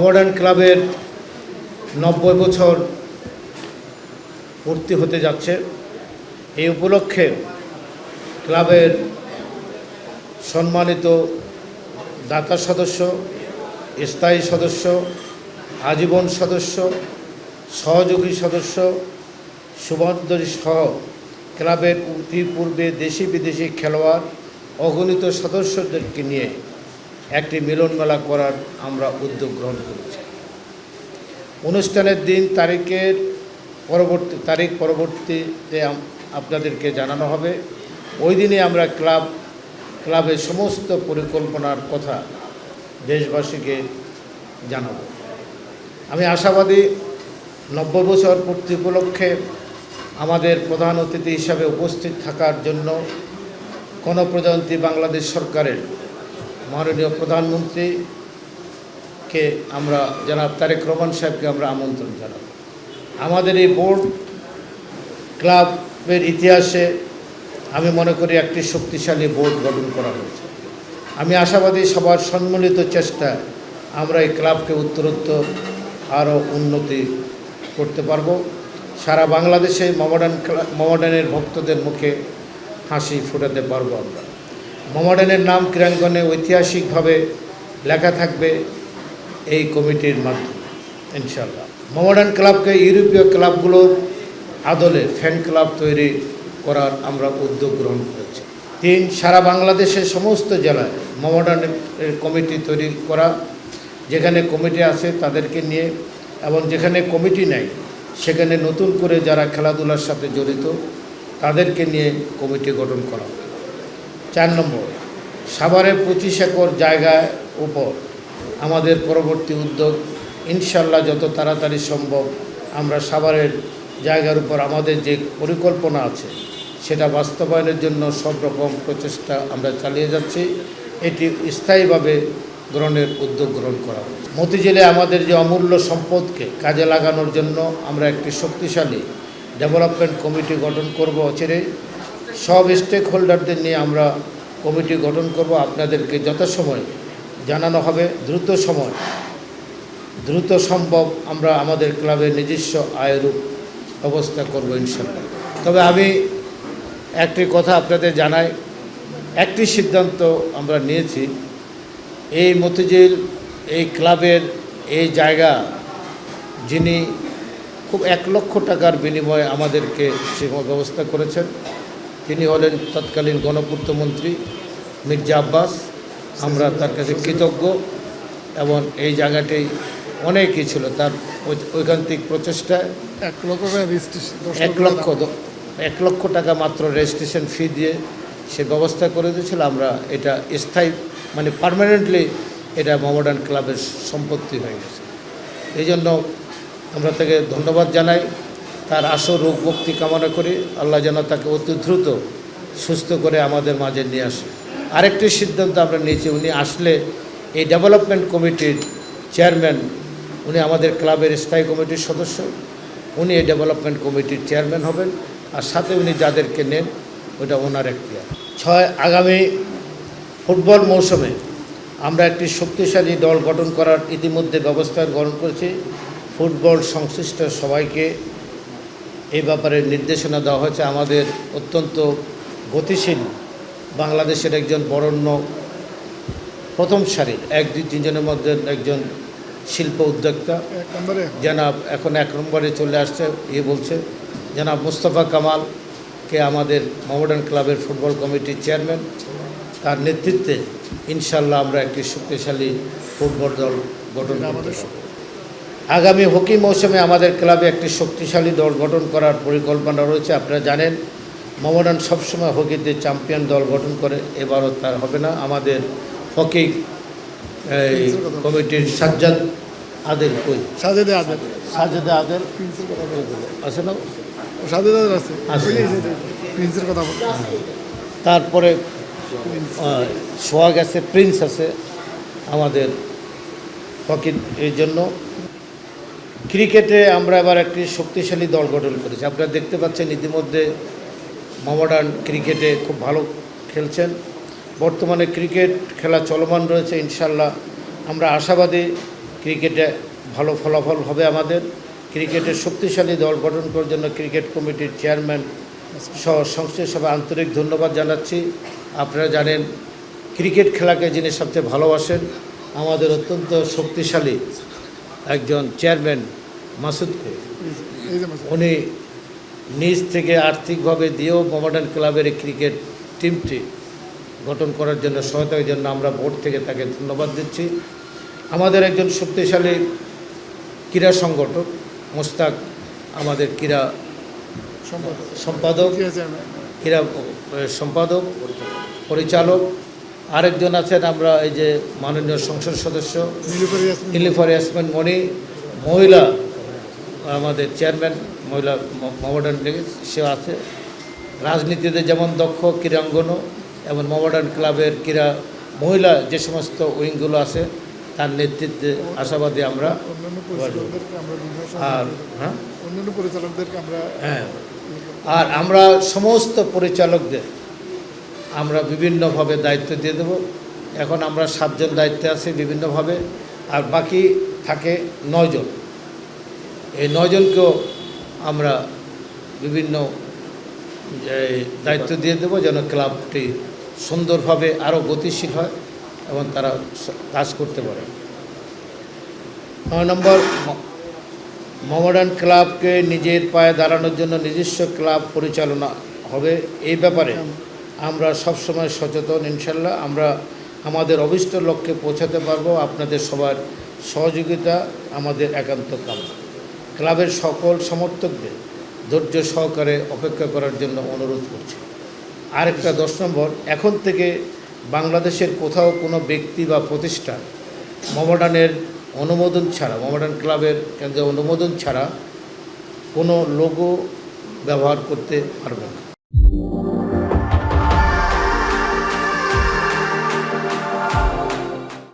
মোহামেডান ক্লাবের 90 বছর পূর্তি হতে যাচ্ছে। এই উপলক্ষে ক্লাবের সম্মানিত দাতা সদস্য, স্থায়ী সদস্য, আজীবন সদস্য, সহযোগী সদস্য, সুবাহদ্বরী সহ ক্লাবের ইতিপূর্বে দেশি বিদেশি খেলোয়াড় অগণিত সদস্যদেরকে নিয়ে একটি মিলনমেলা করার আমরা উদ্যোগ গ্রহণ করেছি। অনুষ্ঠানের দিন পরবর্তীতে আপনাদেরকে জানানো হবে। ওই দিনে আমরা ক্লাবের সমস্ত পরিকল্পনার কথা দেশবাসীকে জানাব। আমি আশাবাদী 90 বছর পূর্তি উপলক্ষে আমাদের প্রধান অতিথি হিসাবে উপস্থিত থাকার জন্য গণপ্রজাতন্ত্রী বাংলাদেশ সরকারের মাননীয় প্রধানমন্ত্রীকে আমরা জনাব তারেক রহমান সাহেবকে আমরা আমন্ত্রণ জানাব। আমাদের এই বোর্ড ক্লাবের ইতিহাসে আমি মনে করি একটি শক্তিশালী বোর্ড গঠন করা হয়েছে। আমি আশাবাদী সবার সম্মিলিত চেষ্টায় আমরা এই ক্লাবকে উত্তরোত্তর আরও উন্নতি করতে পারব। সারা বাংলাদেশে মোহামেডানের ভক্তদের মুখে হাসি ফোটাতে পারব আমরা। মোহামেডানের নাম ক্রীড়াঙ্গনে ঐতিহাসিকভাবে লেখা থাকবে এই কমিটির মাধ্যমে ইনশাআল্লাহ। মোহামেডান ক্লাবকে ইউরোপীয় ক্লাবগুলোর আদলে ফ্যান ক্লাব তৈরি করার আমরা উদ্যোগ গ্রহণ করেছি। 3, সারা বাংলাদেশের সমস্ত জেলায় মোহামেডানের কমিটি তৈরি করা, যেখানে কমিটি আছে তাদেরকে নিয়ে, এবং যেখানে কমিটি নেই সেখানে নতুন করে যারা খেলাধুলার সাথে জড়িত তাদেরকে নিয়ে কমিটি গঠন করা। 4 নম্বর, সাভারে 25 একর জায়গার উপর আমাদের পরবর্তী উদ্যোগ ইনশাল্লাহ যত তাড়াতাড়ি সম্ভব আমরা সাভারের জায়গার উপর আমাদের যে পরিকল্পনা আছে সেটা বাস্তবায়নের জন্য সব রকম প্রচেষ্টা আমরা চালিয়ে যাচ্ছি। এটি স্থায়ীভাবে গ্রহণের উদ্যোগ গ্রহণ করা হচ্ছে। মতিঝিলে আমাদের যে অমূল্য সম্পদকে কাজে লাগানোর জন্য আমরা একটি শক্তিশালী ডেভেলপমেন্ট কমিটি গঠন করব। অচিরেই সব স্টেক হোল্ডারদের নিয়ে আমরা কমিটি গঠন করব। আপনাদেরকে যথাসময় জানানো হবে। দ্রুত সম্ভব আমরা আমাদের ক্লাবের নিজস্ব আয়ের ব্যবস্থা করব ইনশাআল্লাহ। তবে আমি একটি কথা আপনাদের জানাই, একটি সিদ্ধান্ত আমরা নিয়েছি, এই মতিঝিল এই ক্লাবের এই জায়গা যিনি খুব 1 লক্ষ টাকার বিনিময়ে আমাদেরকে সে ব্যবস্থা করেছেন, তিনি হলেন তৎকালীন গণপূর্তমন্ত্রী মির্জা আব্বাস। আমরা তার কাছে কৃতজ্ঞ, এবং এই জায়গাটি অনেকই ছিল তার ঐকান্তিক প্রচেষ্টায় 1 লক্ষ টাকা মাত্র রেজিস্ট্রেশন ফি দিয়ে সে ব্যবস্থা করে দিয়েছিল। আমরা এটা স্থায়ী মানে পার্মানেন্টলি এটা মোহামেডান ক্লাবের সম্পত্তি হয়ে গেছে। এই জন্য আমরা তাকে ধন্যবাদ জানাই। তার আশু রোগ মুক্তি কামনা করি। আল্লাহ যেন তাকে অতি দ্রুত সুস্থ করে আমাদের মাঝে নিয়ে আসে। আরেকটি সিদ্ধান্ত আমরা নিয়েছি, উনি আসলে এই ডেভেলপমেন্ট কমিটির চেয়ারম্যান, উনি আমাদের ক্লাবের স্থায়ী কমিটির সদস্য, উনি এই ডেভেলপমেন্ট কমিটির চেয়ারম্যান হবেন, আর সাথে উনি যাদেরকে নেন ওটা ওনার এখতিয়ার। 6, আগামী ফুটবল মৌসুমে আমরা একটি শক্তিশালী দল গঠন করার ইতিমধ্যে ব্যবস্থা গ্রহণ করেছি। ফুটবল সংশ্লিষ্ট সবাইকে এই ব্যাপারে নির্দেশনা দেওয়া হয়েছে। আমাদের অত্যন্ত গতিশীল বাংলাদেশের একজন বরেণ্য প্রথম সারির 1-2-3 জনের মধ্যে একজন শিল্প উদ্যোক্তা জনাব এখন 1 নম্বরে চলে আসছে বলছে জনাব মুস্তফা কামালকে আমাদের মোহামেডান ক্লাবের ফুটবল কমিটির চেয়ারম্যান, তার নেতৃত্বে ইনশাল্লাহ আমরা একটি শক্তিশালী ফুটবল দল গঠন করতে পারব। আগামী হকি মৌসুমে আমাদের ক্লাবে একটি শক্তিশালী দল গঠন করার পরিকল্পনা রয়েছে। আপনারা জানেন মোহামেডান সবসময় হকিতে চ্যাম্পিয়ন দল গঠন করে, এবারও তার হবে না। আমাদের হকি কমিটির সাজ্জাদ আদেল আছে না, তারপরে সোহাগ আছে, প্রিন্স আছে আমাদের হকির। এই জন্য ক্রিকেটে আমরা এবার একটি শক্তিশালী দল গঠন করেছি। আপনারা দেখতে পাচ্ছেন ইতিমধ্যে মোহামেডান ক্রিকেটে খুব ভালো খেলছেন। বর্তমানে ক্রিকেট খেলা চলমান রয়েছে। ইনশাল্লাহ আমরা আশাবাদী ক্রিকেটে ভালো ফলাফল হবে আমাদের। ক্রিকেটের শক্তিশালী দল গঠন করার জন্য ক্রিকেট কমিটির চেয়ারম্যান সহ সংশ্লিষ্ট সবাই আন্তরিক ধন্যবাদ জানাচ্ছি। আপনারা জানেন ক্রিকেট খেলাকে যিনি সবচেয়ে ভালোবাসেন আমাদের অত্যন্ত শক্তিশালী একজন চেয়ারম্যান মাসুদ করিম। উনি নিজ থেকে আর্থিকভাবে দিয়েও মোহামেডান ক্লাবের এই ক্রিকেট টিমটি গঠন করার জন্য সহায়তার জন্য আমরা বোর্ড থেকে তাকে ধন্যবাদ দিচ্ছি। আমাদের একজন শক্তিশালী ক্রীড়া সংগঠক মোস্তাক আমাদের ক্রীড়া সম্পাদক, ক্রীড়া সম্পাদক পরিচালক। আরেকজন আছেন আমরা এই যে মাননীয় সংসদ সদস্য নীলুফার ইয়াসমিন মণি, মহিলা আমাদের চেয়ারম্যান মহিলা মোহামেডান লীগের সে আছে। রাজনীতিতে যেমন দক্ষ ক্রীড়াঙ্গনও এবং মোহামেডান ক্লাবের ক্রীড়া মহিলা যে সমস্ত উইংগুলো আছে তার নেতৃত্বে আশাবাদী আমরা। আর আর আমরা সমস্ত পরিচালকদের আমরা বিভিন্নভাবে দায়িত্ব দিয়ে দেব। এখন আমরা 7 জন দায়িত্বে আছি বিভিন্নভাবে, আর বাকি থাকে 9 জন। এই 9 জনকেও আমরা বিভিন্ন দায়িত্ব দিয়ে দেব যেন ক্লাবটি সুন্দরভাবে আরও গতিশীল হয় এবং তারা কাজ করতে পারে। 9 নম্বর, মোহামেডান ক্লাবকে নিজের পায়ে দাঁড়ানোর জন্য নিজস্ব ক্লাব পরিচালনা হবে। এই ব্যাপারে আমরা সবসময় সচেতন। ইনশাল্লাহ আমরা আমাদের অভিষ্ট লক্ষ্যে পৌঁছাতে পারবো। আপনাদের সবার সহযোগিতা আমাদের একান্ত কাম্য। ক্লাবের সকল সমর্থকদের ধৈর্য সহকারে অপেক্ষা করার জন্য অনুরোধ করছি। আরেকটা 10 নম্বর, এখন থেকে বাংলাদেশের কোথাও কোনো ব্যক্তি বা প্রতিষ্ঠান মোহামেডানের অনুমোদন ছাড়া, মোহামেডান ক্লাবের কেন্দ্রে অনুমোদন ছাড়া কোনো লোগো ব্যবহার করতে পারবে না।